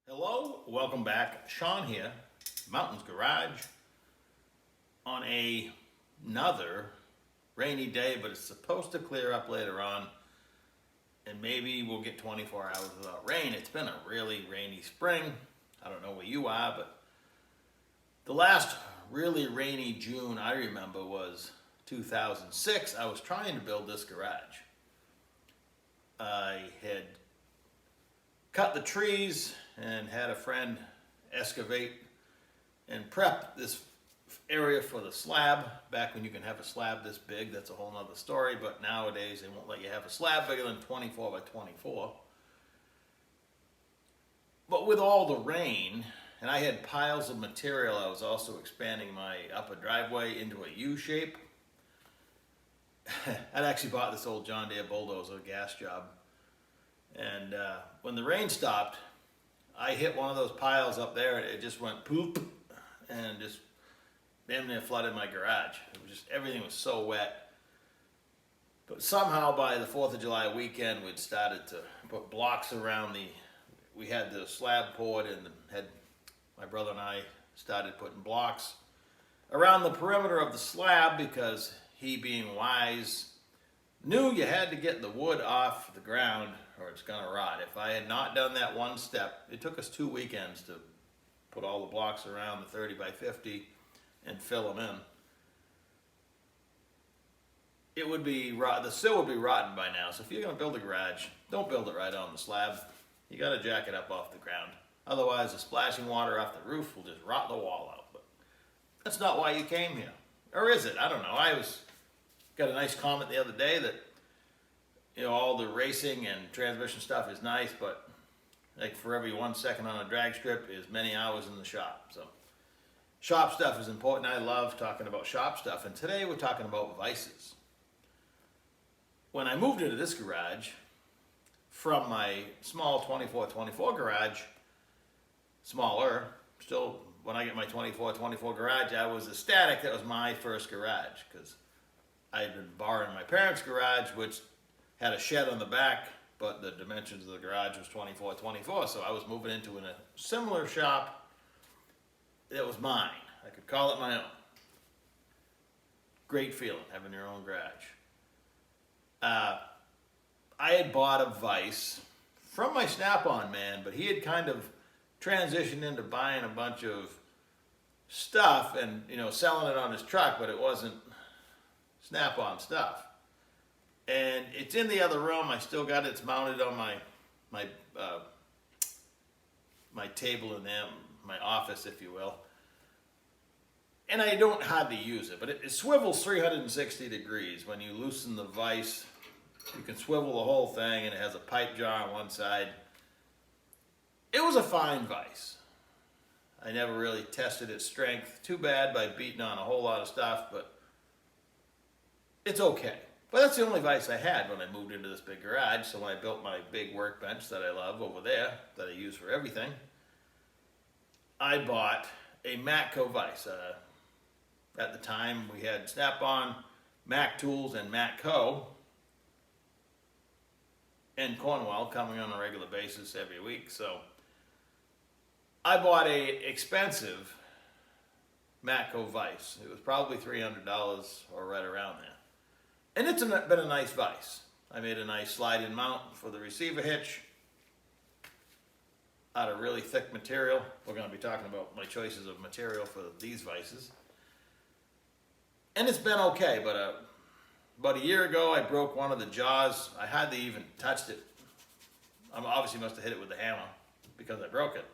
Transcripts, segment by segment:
Hello, welcome back. Sean here, Mountains Garage, on another rainy day, but it's supposed to clear up later on, and maybe we'll get 24 hours without rain. It's been a really rainy spring. I don't know where you are, but the last really rainy June I remember was 2006. I was trying to build this garage. I had cut the trees and had a friend excavate and prep this area for the slab. Back when you can have a slab this big, that's a whole nother story, but nowadays they won't let you have a slab bigger than 24 by 24. But with all the rain, and I had piles of material, I was also expanding my upper driveway into a U shape. I'd actually bought this old John Deere bulldozer gas job. And when the rain stopped, I hit one of those piles up there and it just went poop and just damn near flooded my garage. It was just, everything was so wet. But somehow by the 4th of July weekend, we'd started to put blocks around we had the slab poured and my brother and I started putting blocks around the perimeter of the slab because he, being wise, knew you had to get the wood off the ground or it's gonna rot. If I had not done that one step, it took us 2 weekends to put all the blocks around the 30 by 50 and fill them in. It would be the sill would be rotten by now. So if you're gonna build a garage, don't build it right on the slab. You gotta jack it up off the ground. Otherwise, the splashing water off the roof will just rot the wall out. But that's not why you came here, or is it? I don't know. I got a nice comment the other day that, you know, all the racing and transmission stuff is nice, but like for every 1 second on a drag strip is many hours in the shop. So shop stuff is important. I love talking about shop stuff. And today we're talking about vices. When I moved into this garage from my small 24-24 garage, smaller, still when I get my 24-24 garage, I was ecstatic that was my first garage because I had been borrowing my parents' garage, which had a shed on the back, but the dimensions of the garage was 24-24, so I was moving into a similar shop that was mine. I could call it my own. Great feeling, having your own garage. I had bought a Vise from my Snap-on man, but he had kind of transitioned into buying a bunch of stuff and, you know, selling it on his truck, but it wasn't Snap-on stuff. And it's in the other room. I still got it. It's mounted on my table in there, my office, if you will. And I don't hardly use it, but it swivels 360 degrees. When you loosen the vise, you can swivel the whole thing, and it has a pipe jar on one side. It was a fine vise. I never really tested its strength too bad by beating on a whole lot of stuff, but it's okay. But that's the only vise I had when I moved into this big garage. So when I built my big workbench that I love over there, that I use for everything, I bought a Matco vise. At the time, we had Snap-on, Mac Tools, and Matco, and Cornwell coming on a regular basis every week. So I bought a expensive Matco vise. It was probably $300 or right around there. And it's been a nice vise. I made a nice slide-in mount for the receiver hitch out of really thick material. We're going to be talking about my choices of material for these vices. And it's been okay, but about a year ago I broke one of the jaws. I hardly even touched it. I obviously must have hit it with the hammer because I broke it.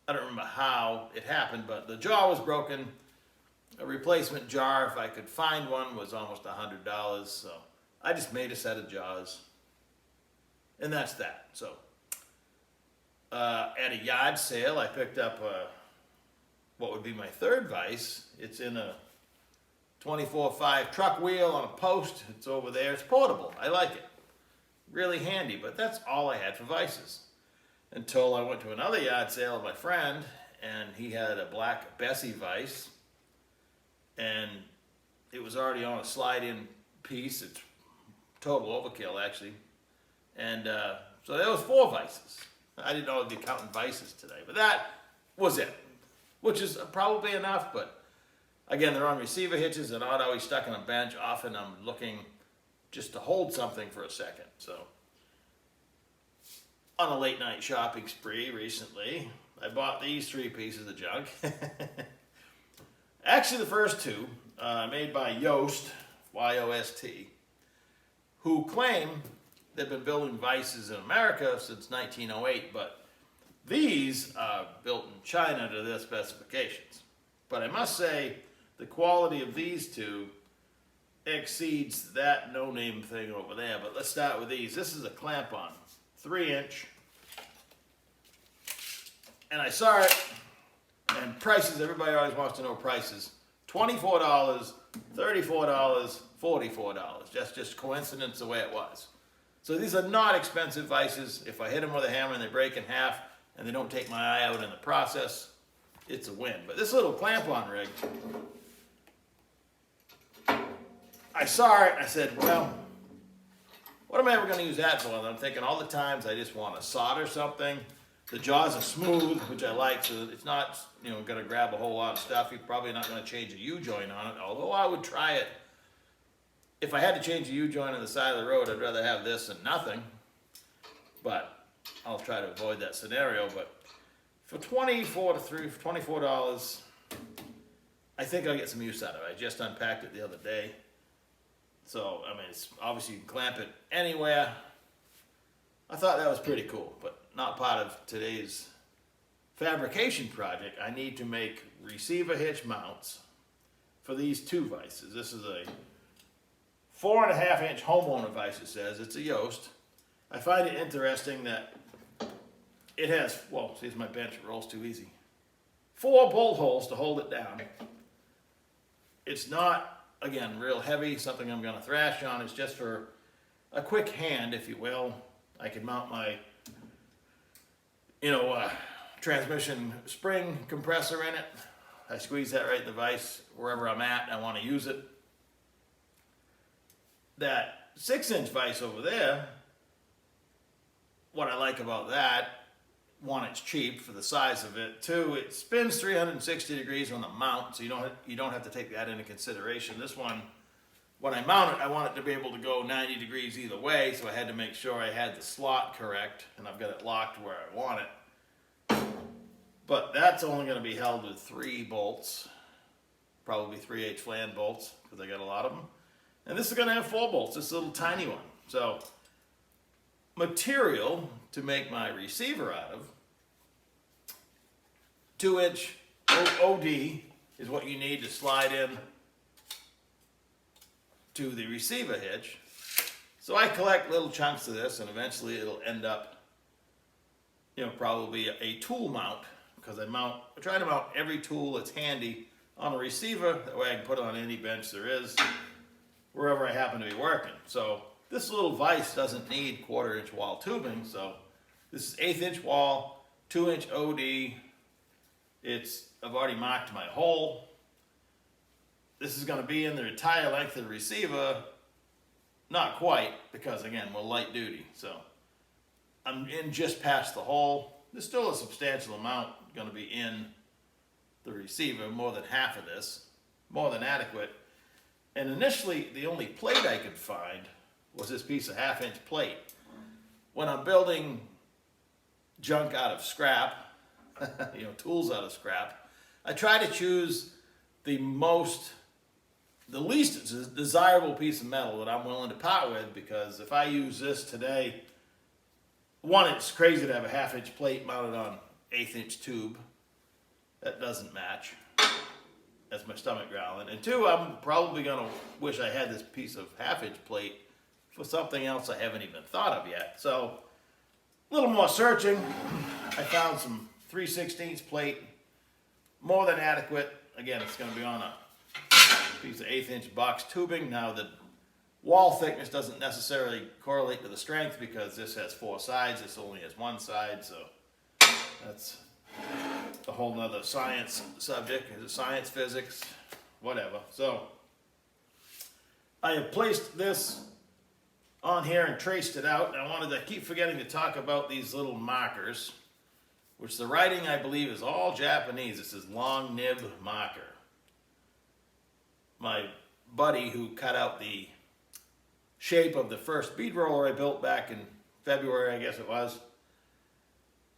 I don't remember how it happened, but the jaw was broken. A replacement jar, if I could find one, was almost $100. So I just made a set of jaws, and that's that. So at a yard sale, I picked up what would be my third vise. It's in a 24/5 truck wheel on a post. It's over there. It's portable. I like it. Really handy, but that's all I had for vices. Until I went to another yard sale with my friend, and he had a black Bessie vise. And it was already on a slide-in piece. It's total overkill, actually. And so there was 4 vices. I didn't know I'd be counting Vises today, but that was it, which is probably enough, but again, they're on receiver hitches. They're not always stuck on a bench. Often I'm looking just to hold something for a second. So on a late night shopping spree recently, I bought these 3 pieces of junk. Actually, the first 2 made by Yost, Y-O-S-T, who claim they've been building Vises in America since 1908, but these are built in China to their specifications. But I must say, the quality of these 2 exceeds that no-name thing over there. But let's start with these. This is a clamp-on, 3-inch. And I saw it, and prices, everybody always wants to know prices. $24, $34, $44. That's just coincidence the way it was. So these are not expensive Vises. If I hit them with a hammer and they break in half and they don't take my eye out in the process, it's a win. But this little clamp-on rig, I saw it and I said, well, what am I ever going to use that for? And I'm thinking all the times I just want to solder something. The jaws are smooth, which I like, so it's not, going to grab a whole lot of stuff. You're probably not going to change a U-joint on it, although I would try it. If I had to change a U-joint on the side of the road, I'd rather have this than nothing. But I'll try to avoid that scenario. But for $24, I think I'll get some use out of it. I just unpacked it the other day. So, I mean, it's obviously you can clamp it anywhere. I thought that was pretty cool, but not part of today's fabrication project. I need to make receiver hitch mounts for these 2 Vises. This is a 4.5-inch homeowner vise, it says. It's a Yost. I find it interesting that it has, well, see, my bench, it rolls too easy. 4 bolt holes to hold it down. It's not, again, real heavy, something I'm going to thrash on. It's just for a quick hand, if you will. I can mount my, transmission spring compressor in it. I squeeze that right in the vise wherever I'm at and I want to use it. That 6-inch vise over there, what I like about that, 1, it's cheap for the size of it. 2, it spins 360 degrees on the mount, so you don't have to take that into consideration. This one, when I mount it, I want it to be able to go 90 degrees either way, so I had to make sure I had the slot correct, and I've got it locked where I want it. But that's only going to be held with 3 bolts, probably 3/8 flan bolts, because I got a lot of them. And this is going to have 4 bolts, this little tiny one. So, material to make my receiver out of, 2-inch OD is what you need to slide in to the receiver hitch. So I collect little chunks of this, and eventually it'll end up, probably a tool mount, because I try to mount every tool that's handy on a receiver. That way I can put it on any bench there is, wherever I happen to be working. So this little vise doesn't need 1/4-inch wall tubing. So this is 1/8-inch wall, 2-inch OD. I've already marked my hole. This is going to be in the entire length of the receiver. Not quite, because again, we're light duty. So I'm in just past the hole. There's still a substantial amount going to be in the receiver, more than half of this, more than adequate. And initially, the only plate I could find was this piece of 1/2-inch plate. When I'm building junk out of scrap, tools out of scrap, I try to choose the least desirable piece of metal that I'm willing to part with, because if I use this today, 1, it's crazy to have a 1/2-inch plate mounted on 1/8-inch tube. That doesn't match. That's my stomach growling. And 2, I'm probably going to wish I had this piece of 1/2-inch plate for something else I haven't even thought of yet. So, a little more searching. I found some 3/16 plate, more than adequate. Again, it's going to be on a piece of 1/8-inch box tubing. Now, the wall thickness doesn't necessarily correlate to the strength, because this has 4 sides. This only has 1 side, so that's a whole nother science subject. Is it science, physics, whatever. So I have placed this on here and traced it out. And I keep forgetting to talk about these little markers, which the writing I believe is all Japanese. It says long nib marker. My buddy who cut out the shape of the first bead roller I built back in February, I guess it was,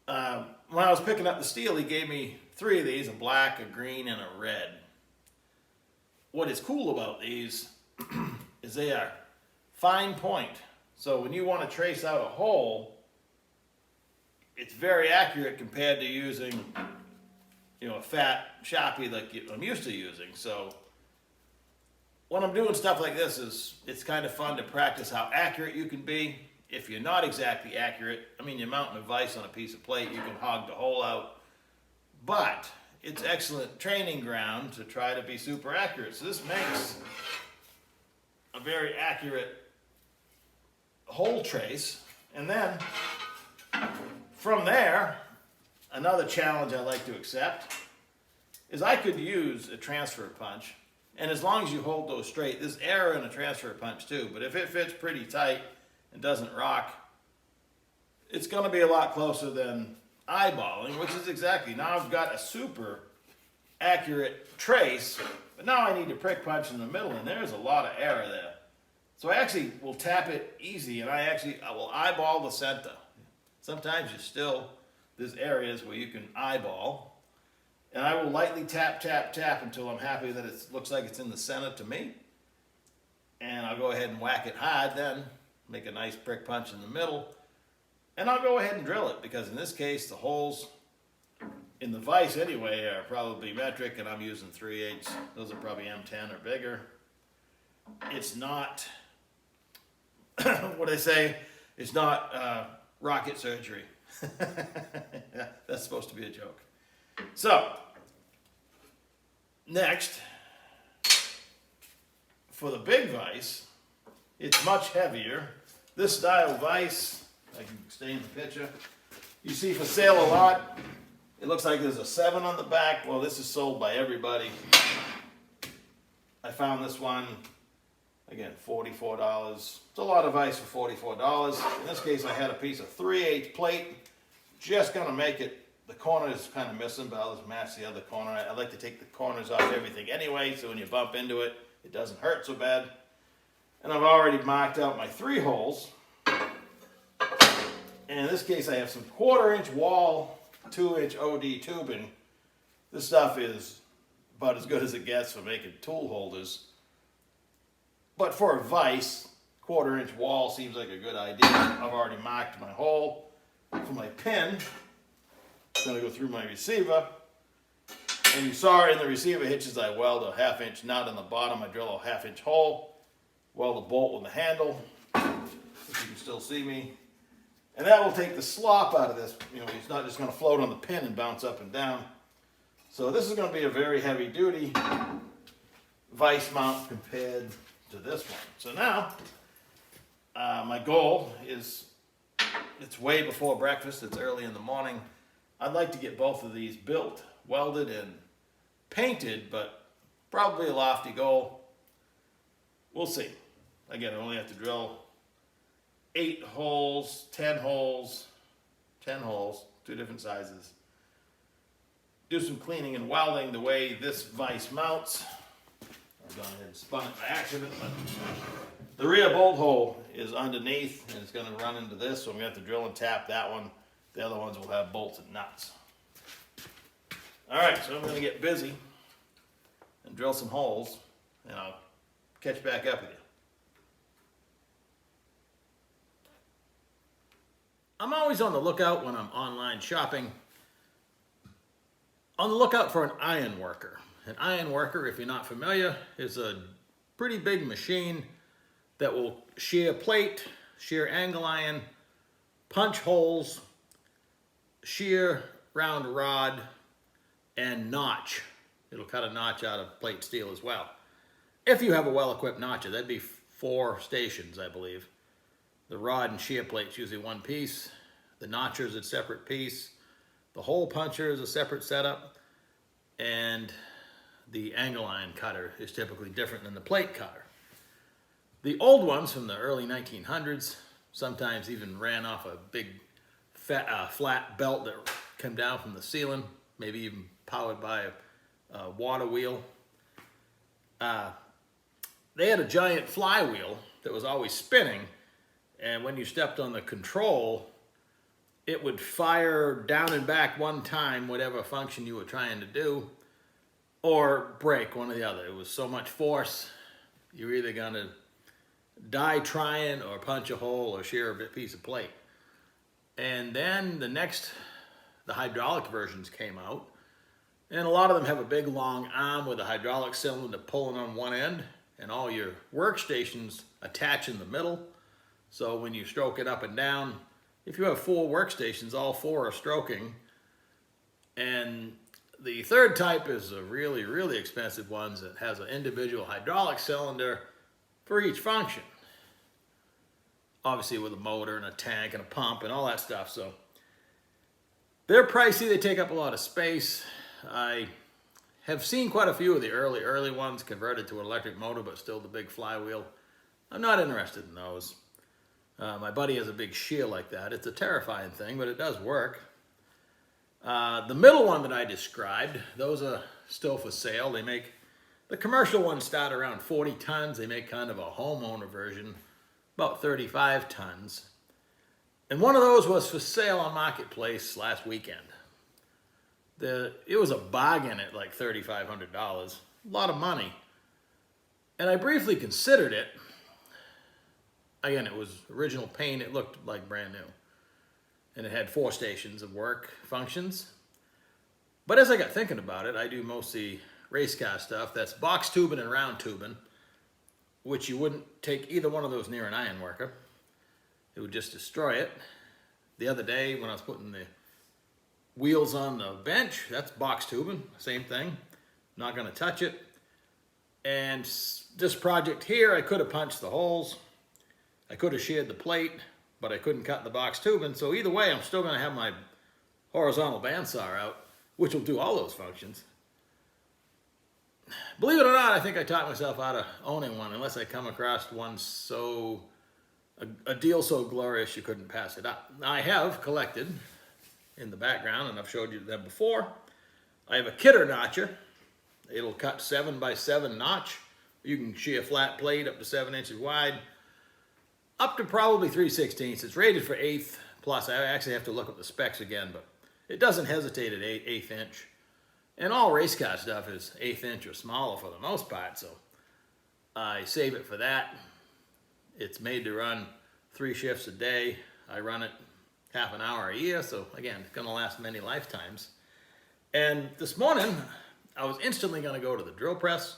when I was picking up the steel, he gave me 3 of these, a black, a green, and a red. What is cool about these is they are fine point. So when you want to trace out a hole, it's very accurate compared to using, a fat Sharpie like I'm used to using. So when I'm doing stuff like this, it's kind of fun to practice how accurate you can be. If you're not exactly accurate, you're mounting a vise on a piece of plate, you can hog the hole out. But it's excellent training ground to try to be super accurate. So this makes a very accurate hole trace. And then from there, another challenge I like to accept is I could use a transfer punch. And as long as you hold those straight, there's error in a transfer punch too, but if it fits pretty tight and doesn't rock, it's going to be a lot closer than eyeballing, which is exactly, now I've got a super accurate trace, but now I need to prick punch in the middle, and there's a lot of error there. So I actually will tap it easy, and I will eyeball the center. Sometimes there's areas where you can eyeball, and I will lightly tap, tap, tap until I'm happy that it looks like it's in the center to me. And I'll go ahead and whack it hard then, make a nice prick punch in the middle, and I'll go ahead and drill it, because in this case, the holes in the vise anyway are probably metric, and I'm using 3/8. Those are probably M10 or bigger. It's not, what I say, it's not rocket surgery. That's supposed to be a joke. So, next, for the big vise, it's much heavier. This style vise, I can stay in the picture, you see for sale a lot. It looks like there's a 7 on the back. Well, this is sold by everybody. I found this one, again, $44. It's a lot of ice for $44. In this case, I had a piece of 3/8 plate. Just gonna make it, the corner is kind of missing, but I'll just match the other corner. I like to take the corners off everything anyway, so when you bump into it, it doesn't hurt so bad. And I've already marked out my 3 holes. And in this case, I have some 1/4-inch wall, 2-inch OD tubing. This stuff is about as good as it gets for making tool holders. But for a vise, 1/4-inch wall seems like a good idea. I've already marked my hole for my pin. It's going to go through my receiver. And you saw in the receiver hitches, I weld a 1/2-inch nut on the bottom. I drill a 1/2-inch hole, weld a bolt with the handle, if you can still see me. And that will take the slop out of this. It's not just going to float on the pin and bounce up and down. So this is going to be a very heavy duty vise mount compared to this one. So now, my goal is, it's way before breakfast, it's early in the morning. I'd like to get both of these built, welded, and painted, but probably a lofty goal. We'll see. Again, I only have to drill 8 holes, 10 holes, 2 different sizes. Do some cleaning and welding the way this vise mounts. I've gone ahead and spun it by accident, but the rear bolt hole is underneath, and it's going to run into this, so I'm going to have to drill and tap that one. The other ones will have bolts and nuts. Alright, so I'm going to get busy and drill some holes, and I'll catch back up with you. I'm always on the lookout when I'm online shopping, on the lookout for an iron worker. An iron worker, if you're not familiar, is a pretty big machine that will shear plate, shear angle iron, punch holes, shear round rod, and notch. It'll cut a notch out of plate steel as well. If you have a well-equipped notcher, that'd be 4 stations, I believe. The rod and shear plate's usually one piece. The notcher's a separate piece. The hole puncher is a separate setup. And the angle iron cutter is typically different than the plate cutter. The old ones from the early 1900s sometimes even ran off a big flat belt that came down from the ceiling, maybe even powered by a water wheel. They had a giant flywheel that was always spinning, and when you stepped on the control, it would fire down and back one time, whatever function you were trying to do, or break, one or the other. It was so much force, you're either gonna die trying or punch a hole or shear a piece of plate. And then the hydraulic versions came out, and a lot of them have a big long arm with a hydraulic cylinder pulling on one end, and all your workstations attach in the middle. So when you stroke it up and down, if you have 4 workstations, all 4 are stroking. And the third type is a really, really expensive one that has an individual hydraulic cylinder for each function. Obviously with a motor and a tank and a pump and all that stuff. So they're pricey, they take up a lot of space. I have seen quite a few of the early ones converted to an electric motor, but still the big flywheel. I'm not interested in those. My buddy has a big shear like that. It's a terrifying thing, but it does work. The middle one that I described, those are still for sale. They make, the commercial ones start around 40 tons. They make kind of a homeowner version, about 35 tons. And one of those was for sale on Marketplace last weekend. It was a bargain at like $3,500, a lot of money. And I briefly considered it. Again, it was original paint, it looked like brand new. And it had 4 stations of work functions. But as I got thinking about it, I do mostly race car stuff. That's box tubing and round tubing, which you wouldn't take either one of those near an iron worker. It would just destroy it. The other day when I was putting the wheels on the bench, that's box tubing, same thing. Not gonna touch it. And this project here, I could have punched the holes. I could have sheared the plate, but I couldn't cut the box tubing. So either way, I'm still gonna have my horizontal bandsaw out, which will do all those functions. Believe it or not, I think I talked myself out of owning one, unless I come across one a deal so glorious you couldn't pass it up. Now I have collected in the background, and I've showed you them before. I have a kidder notcher. It'll cut 7 by 7 notch. You can shear a flat plate up to 7 inches wide, up to probably 3/16. It's rated for 1/8 plus. I actually have to look up the specs again, but it doesn't hesitate at 1/8 inch. And all race car stuff is 1/8 inch or smaller for the most part, so I save it for that. It's made to run 3 shifts a day. I run it half an hour a year, so again, it's gonna last many lifetimes. And this morning, I was instantly gonna go to the drill press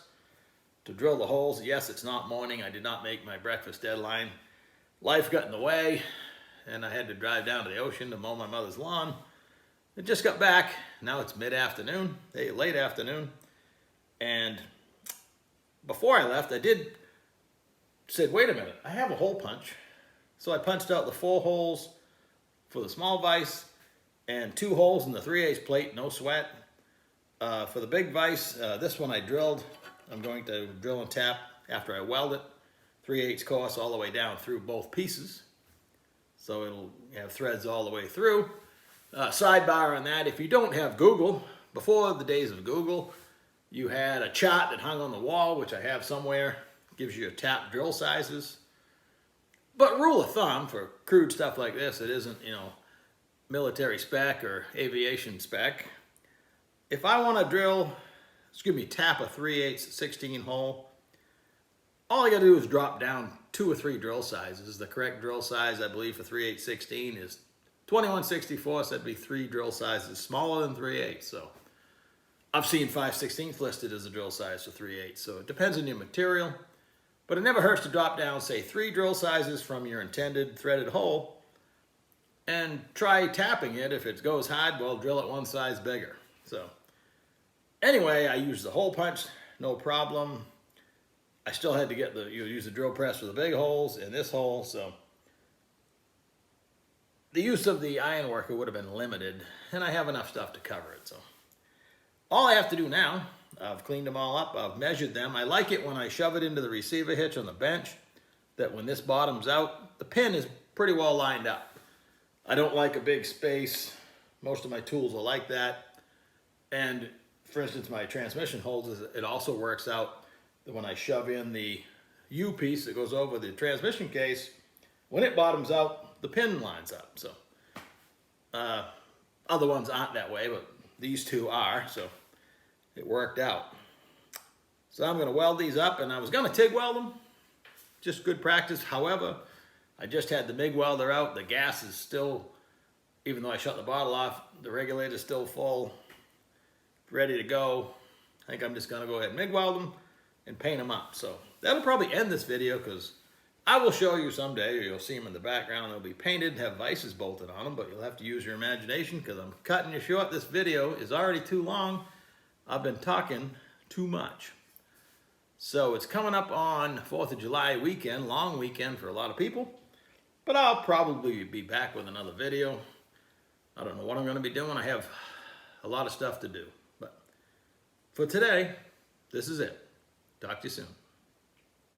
to drill the holes. Yes, it's not morning. I did not make my breakfast deadline. Life got in the way, and I had to drive down to the ocean to mow my mother's lawn. I just got back. Now it's mid-afternoon, late afternoon. And before I left, said, wait a minute, I have a hole punch. So I punched out the 4 holes for the small vise and 2 holes in the 3/8 plate, no sweat. For the big vise, this one I drilled. I'm going to drill and tap after I weld it. 3/8 course all the way down through both pieces. So it'll have threads all the way through. Sidebar on that, if you don't have Google, before the days of Google, you had a chart that hung on the wall, which I have somewhere, gives you tap drill sizes. But rule of thumb for crude stuff like this, it isn't, military spec or aviation spec. If I want to tap a 3/8 16 hole, all I got to do is drop down 2 or 3 drill sizes. The correct drill size, I believe, for 3/8 16 is 21/64, so that'd be 3 drill sizes smaller than 3/8. So I've seen 5/16 listed as a drill size for 3/8. So it depends on your material, but it never hurts to drop down, say, 3 drill sizes from your intended threaded hole and try tapping it. If it goes hard, well, drill it 1 size bigger. So anyway, I used the hole punch, no problem. I still had to get use the drill press for the big holes in this hole, so the use of the iron worker would have been limited, and I have enough stuff to cover it. So all I have to do now, I've cleaned them all up, I've measured them. I like it when I shove it into the receiver hitch on the bench, that when this bottoms out, the pin is pretty well lined up. I don't like a big space. Most of my tools are like that. And for instance, my transmission holes, it also works out that when I shove in the U piece that goes over the transmission case, when it bottoms out, the pin lines up. So other ones aren't that way, but these two are, so it worked out. So I'm gonna weld these up, and I was gonna TIG weld them, just good practice. However, I just had the MIG welder out. The gas is still, even though I shut the bottle off, the regulator's still full, ready to go. I think I'm just gonna go ahead and MIG weld them and paint them up. So that'll probably end this video, because I will show you someday, or you'll see them in the background. They'll be painted, have vices bolted on them, but you'll have to use your imagination, because I'm cutting you short. This video is already too long. I've been talking too much. So it's coming up on 4th of July weekend, long weekend for a lot of people, but I'll probably be back with another video. I don't know what I'm going to be doing. I have a lot of stuff to do, but for today, this is it. Talk to you soon.